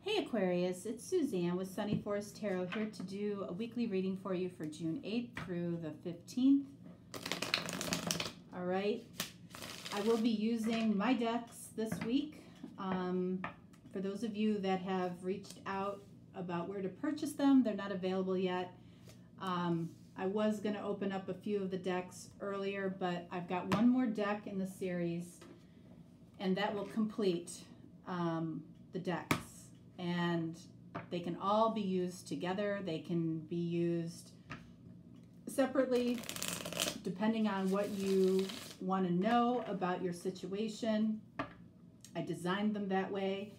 Hey Aquarius, it's Suzanne with Sunny Forest Tarot here to do a weekly reading for you for June 8th through the 15th. All right, I will be using my decks this week. For those of you that have reached out about where to purchase them, they're not available yet. I was going to open up a few of the decks earlier, but I've got one more deck in the series, and that will complete the decks. And they can all be used together. They can be used separately, depending on what you want to know about your situation. I designed them that way.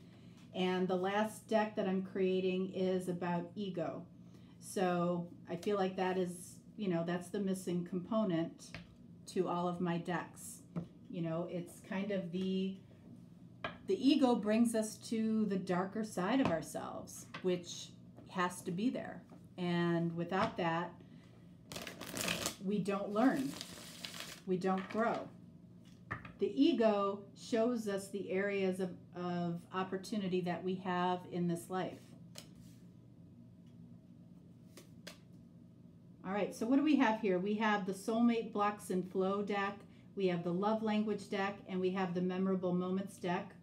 And the last deck that I'm creating is about ego. So I feel like that is, that's the missing component to all of my decks. It's kind of the ego brings us to the darker side of ourselves, which has to be there. And without that, we don't learn. We don't grow. The ego shows us the areas of opportunity that we have in this life. All right, so what do we have here? We have the Soulmate Blocks and Flow deck. We have the Love Language deck, and we have the Memorable Moments deck.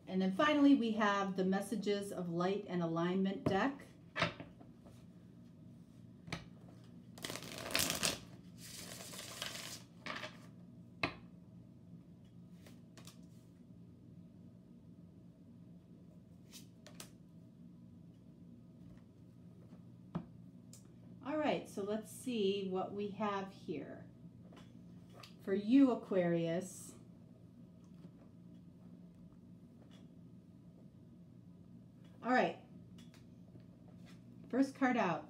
And then finally, we have the Messages of Light and Alignment deck. All right, so let's see what we have here. For you, Aquarius, all right, first card out,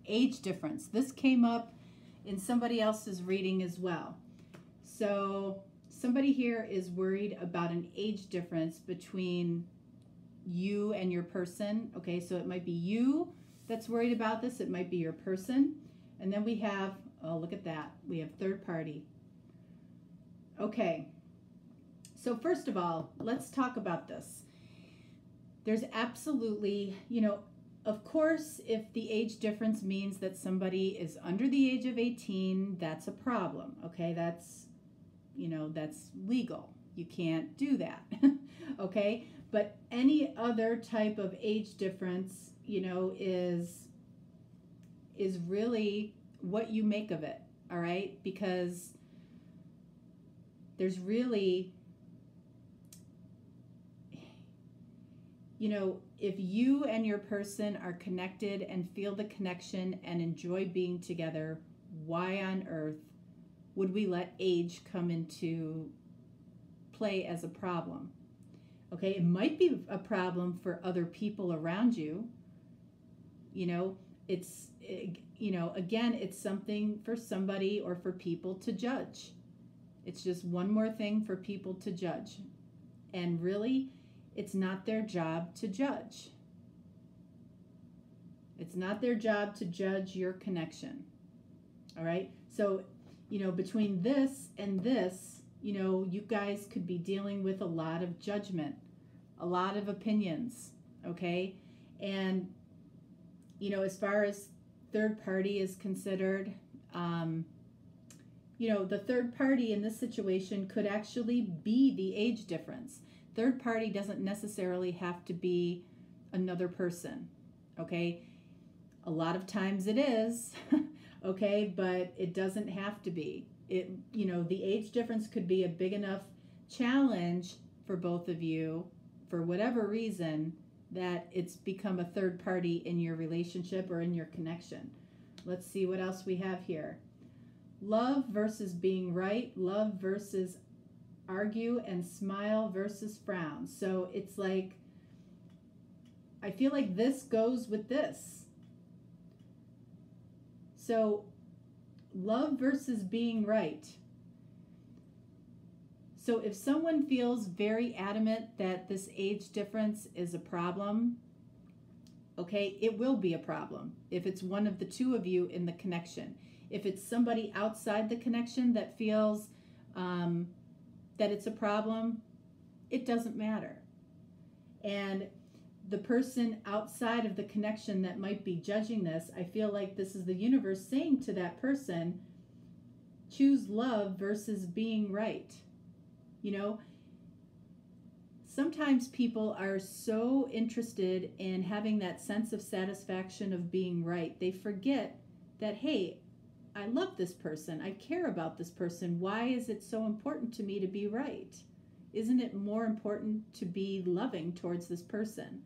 age difference. This came up in somebody else's reading as well. So somebody here is worried about an age difference between you and your person. Okay, so it might be you that's worried about this. It might be your person. And then we have, oh, look at that. We have third party. Okay, so first of all, let's talk about this. There's absolutely, of course, if the age difference means that somebody is under the age of 18, that's a problem, okay? That's, that's legal. You can't do that, okay? But any other type of age difference, is really what you make of it, all right? Because there's really, if you and your person are connected and feel the connection and enjoy being together, why on earth would we let age come into play as a problem? Okay, it might be a problem for other people around you. Again, it's something for somebody or for people to judge. It's just one more thing for people to judge. And really, it's not their job to judge. It's not their job to judge your connection. All right? So, between this and this, you guys could be dealing with a lot of judgment, a lot of opinions, okay? And, as far as third party is considered, the third party in this situation could actually be the age difference. Third party doesn't necessarily have to be another person, okay? A lot of times it is, okay, but it doesn't have to be. The age difference could be a big enough challenge for both of you, for whatever reason, that it's become a third party in your relationship or in your connection. Let's see what else we have here. Love versus being right, love versus argue, and smile versus frown. So it's like, I feel like this goes with this. So love versus being right. So if someone feels very adamant that this age difference is a problem, okay, it will be a problem if it's one of the two of you in the connection. If it's somebody outside the connection that feels that it's a problem, it doesn't matter. And the person outside of the connection that might be judging this, I feel like this is the universe saying to that person, choose love versus being right. You know, sometimes people are so interested in having that sense of satisfaction of being right, they forget that, hey, I love this person, I care about this person. Why is it so important to me to be right? Isn't it more important to be loving towards this person?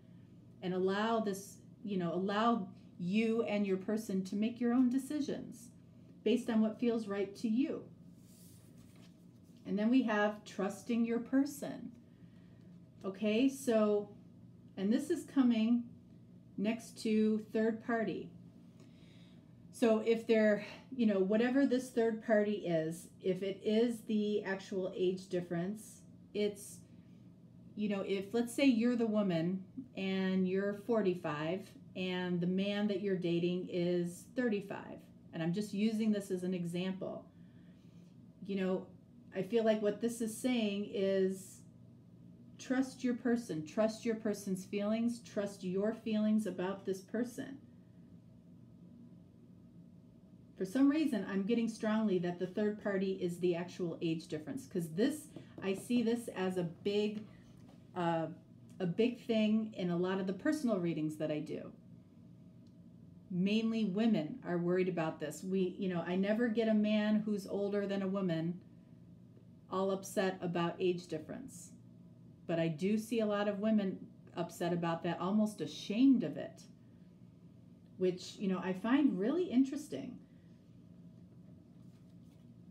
And allow this, allow you and your person to make your own decisions based on what feels right to you. And then we have trusting your person. Okay, so, and this is coming next to third party. So if they're, whatever this third party is, if it is the actual age difference, it's, if let's say you're the woman and you're 45 and the man that you're dating is 35, and I'm just using this as an example, I feel like what this is saying is trust your person, trust your person's feelings, trust your feelings about this person. For some reason, I'm getting strongly that the third party is the actual age difference, because I see this as a big thing in a lot of the personal readings that I do. Mainly women are worried about this. I never get a man who's older than a woman all upset about age difference. But I do see a lot of women upset about that, almost ashamed of it, which, I find really interesting.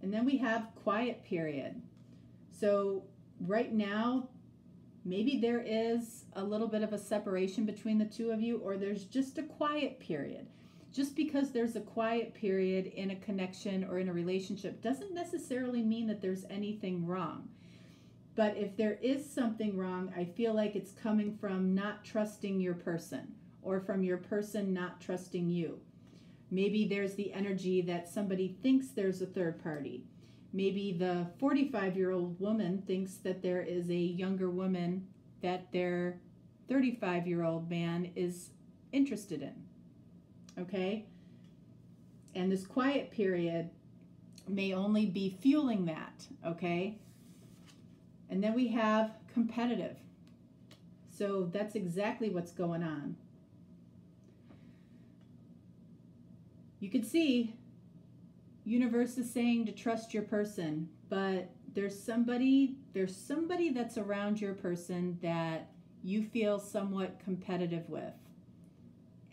And then we have quiet period. So right now, maybe there is a little bit of a separation between the two of you, or there's just a quiet period. Just because there's a quiet period in a connection or in a relationship doesn't necessarily mean that there's anything wrong. But if there is something wrong, I feel like it's coming from not trusting your person, or from your person not trusting you. Maybe there's the energy that somebody thinks there's a third party. Maybe the 45-year-old woman thinks that there is a younger woman that their 35-year-old man is interested in. Okay? And this quiet period may only be fueling that. Okay? And then we have competitive. So that's exactly what's going on. You can see universe is saying to trust your person, but there's somebody that's around your person that you feel somewhat competitive with,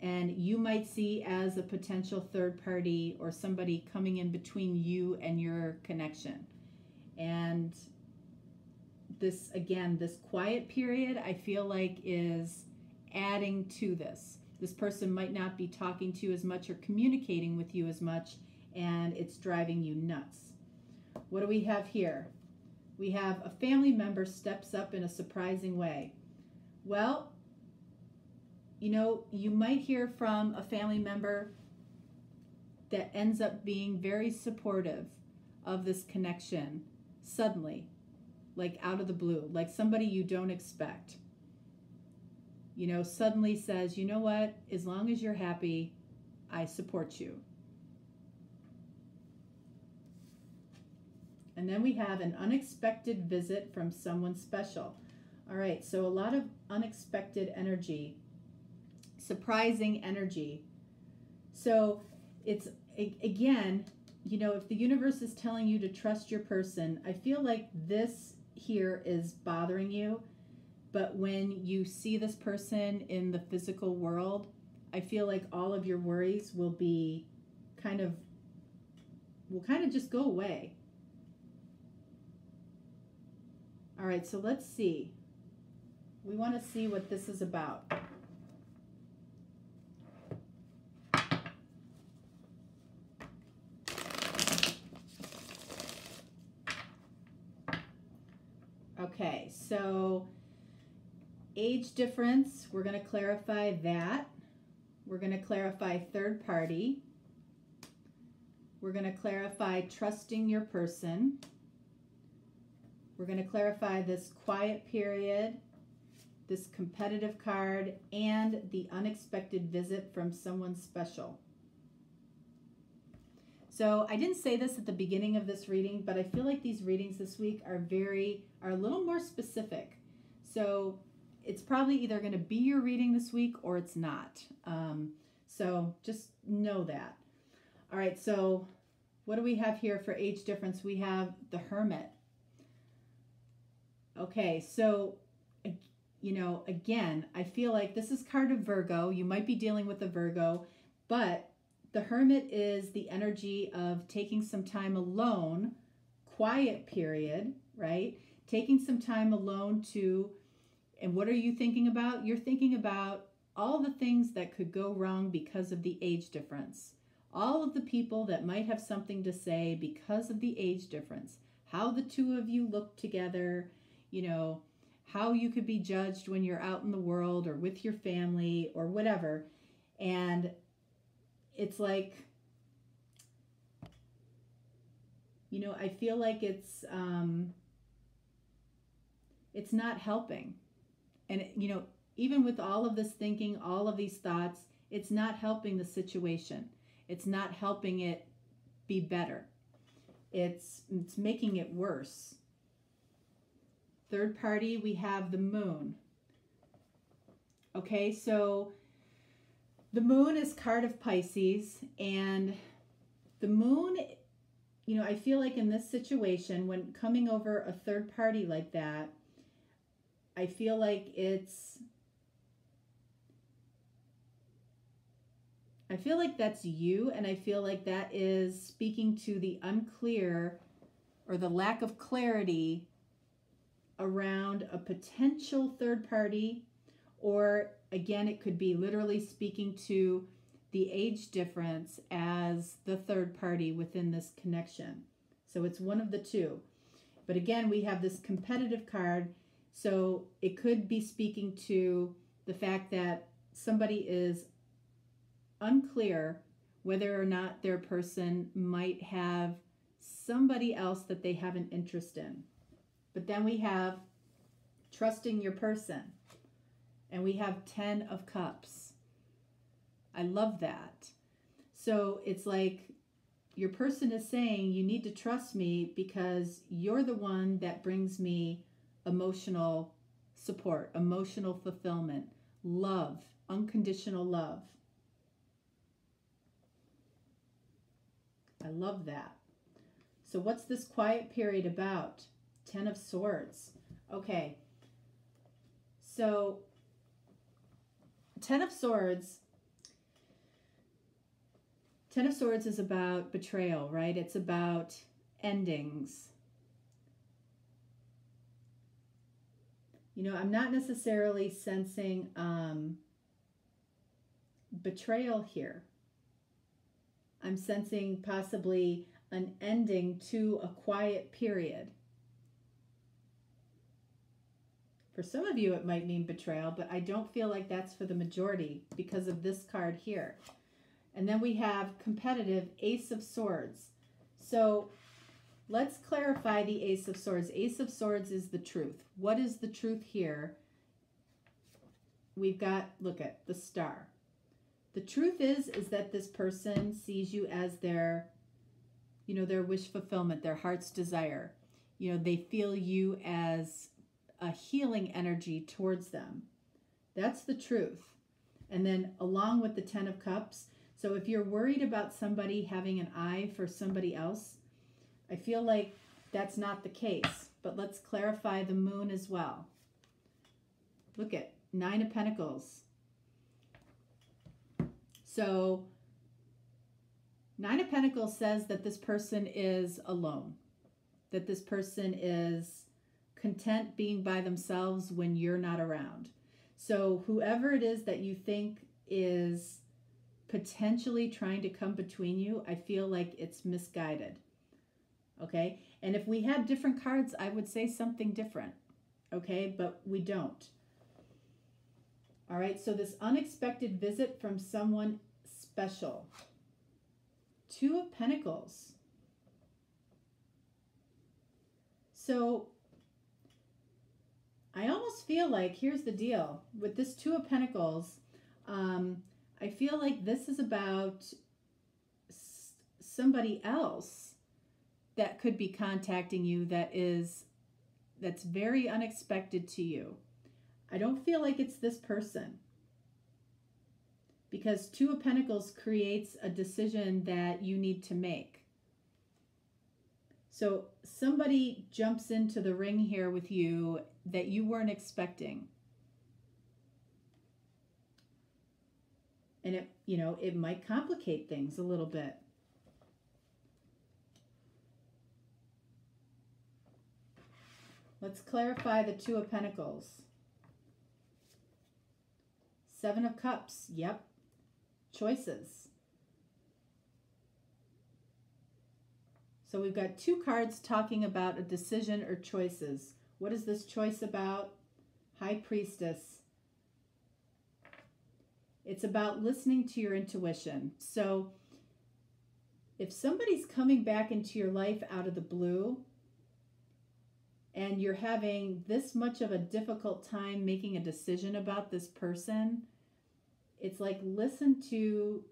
and you might see as a potential third party or somebody coming in between you and your connection. And this, again, this quiet period, I feel like is adding to this. This person might not be talking to you as much or communicating with you as much, and it's driving you nuts. What do we have here? We have a family member steps up in a surprising way. Well, you might hear from a family member that ends up being very supportive of this connection suddenly, like out of the blue, like somebody you don't expect. Suddenly says, you know what, as long as you're happy, I support you. And then we have an unexpected visit from someone special. All right, so a lot of unexpected energy, surprising energy. So it's, again, if the universe is telling you to trust your person, I feel like this here is bothering you. But when you see this person in the physical world, I feel like all of your worries will kind of just go away. All right, so let's see. We want to see what this is about. Okay, so age difference, we're going to clarify that. We're going to clarify third party. We're going to clarify trusting your person. We're going to clarify this quiet period, this competitive card, and the unexpected visit from someone special. So I didn't say this at the beginning of this reading, but I feel like these readings this week are a little more specific. So it's probably either going to be your reading this week or it's not. So just know that. All right, so what do we have here for age difference? We have the Hermit. Okay, so, you know, again, I feel like this is card of Virgo. You might be dealing with a Virgo, but the Hermit is the energy of taking some time alone, quiet period, right? Taking some time alone to, and what are you thinking about? You're thinking about all the things that could go wrong because of the age difference. All of the people that might have something to say because of the age difference. How the two of you look together, you know, how you could be judged when you're out in the world or with your family or whatever. And it's like, you know, I feel like it's not helping. And, you know, even with all of this thinking, all of these thoughts, it's not helping the situation. It's not helping it be better. It's making it worse. Third party, we have the Moon. Okay, so the Moon is card of Pisces, and the Moon, you know, I feel like in this situation, when coming over a third party like that, I feel like that's you, and I feel like that is speaking to the unclear or the lack of clarity around a potential third party, or again, it could be literally speaking to the age difference as the third party within this connection. So it's one of the two. But again, we have this competitive card, so it could be speaking to the fact that somebody is unclear whether or not their person might have somebody else that they have an interest in. But then we have trusting your person, and we have 10 of Cups. I love that. So it's like your person is saying, you need to trust me because you're the one that brings me emotional support, emotional fulfillment, love, unconditional love. I love that. So what's this quiet period about? 10 of Swords. Okay. So 10 of Swords is about betrayal, right? It's about endings. You know, I'm not necessarily sensing betrayal here. I'm sensing possibly an ending to a quiet period. For some of you, it might mean betrayal, but I don't feel like that's for the majority because of this card here. And then we have competitive, Ace of Swords. So let's clarify the Ace of Swords. Ace of Swords is the truth. What is the truth here? We've got, look at the Star. The truth is that this person sees you as their, you know, their wish fulfillment, their heart's desire. You know, they feel you as a healing energy towards them. That's the truth. And then along with the 10 of Cups, so if you're worried about somebody having an eye for somebody else, I feel like that's not the case. But let's clarify the Moon as well. Look at 9 of Pentacles. So 9 of Pentacles says that this person is alone, that this person is content being by themselves when you're not around. So whoever it is that you think is potentially trying to come between you, I feel like it's misguided. Okay? And if we had different cards, I would say something different. Okay? But we don't. All right, so this unexpected visit from someone special. 2 of Pentacles. So almost feel like, here's the deal, with this Two of Pentacles, I feel like this is about somebody else that could be contacting you that's very unexpected to you. I don't feel like it's this person, because Two of Pentacles creates a decision that you need to make. So somebody jumps into the ring here with you that you weren't expecting. And it might complicate things a little bit. Let's clarify the Two of Pentacles. Seven of Cups. Yep. Choices. So we've got two cards talking about a decision or choices. What is this choice about? High Priestess. It's about listening to your intuition. So if somebody's coming back into your life out of the blue and you're having this much of a difficult time making a decision about this person, it's like listen to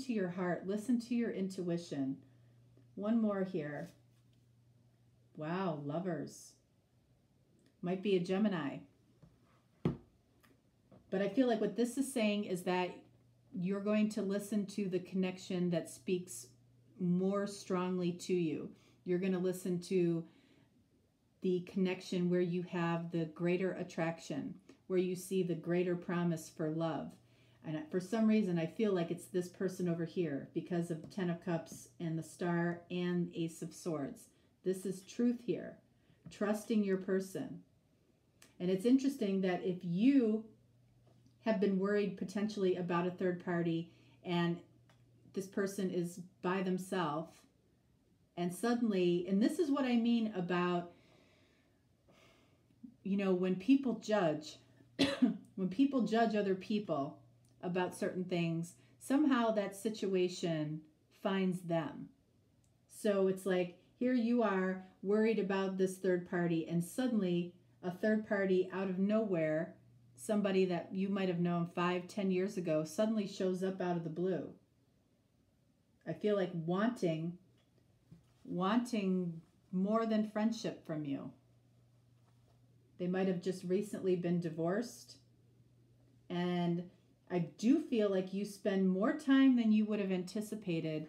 your heart, listen to your intuition. One more here. Wow, Lovers. Might be a Gemini. But I feel like what this is saying is that you're going to listen to the connection that speaks more strongly to you. You're going to listen to the connection where you have the greater attraction, where you see the greater promise for love. And for some reason, I feel like it's this person over here because of Ten of Cups and the Star and Ace of Swords. This is truth here. Trusting your person. And it's interesting that if you have been worried potentially about a third party and this person is by themselves, and suddenly, and this is what I mean about, when people judge, when people judge other people about certain things, somehow that situation finds them. So it's like, here you are worried about this third party, and suddenly a third party out of nowhere, somebody that you might have known 5-10 years ago, suddenly shows up out of the blue. I feel like wanting more than friendship from you. They might have just recently been divorced, and I do feel like you spend more time than you would have anticipated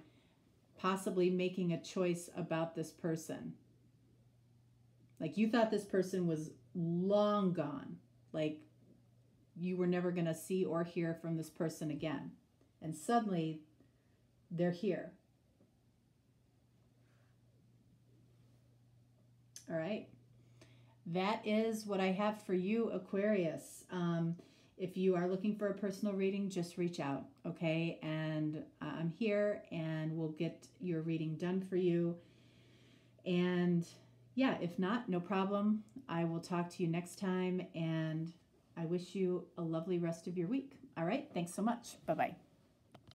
possibly making a choice about this person. Like you thought this person was long gone. Like you were never going to see or hear from this person again. And suddenly they're here. All right. That is what I have for you, Aquarius. If you are looking for a personal reading, just reach out, okay? And I'm here and we'll get your reading done for you. And yeah, if not, no problem. I will talk to you next time, and I wish you a lovely rest of your week. All right, thanks so much. Bye-bye.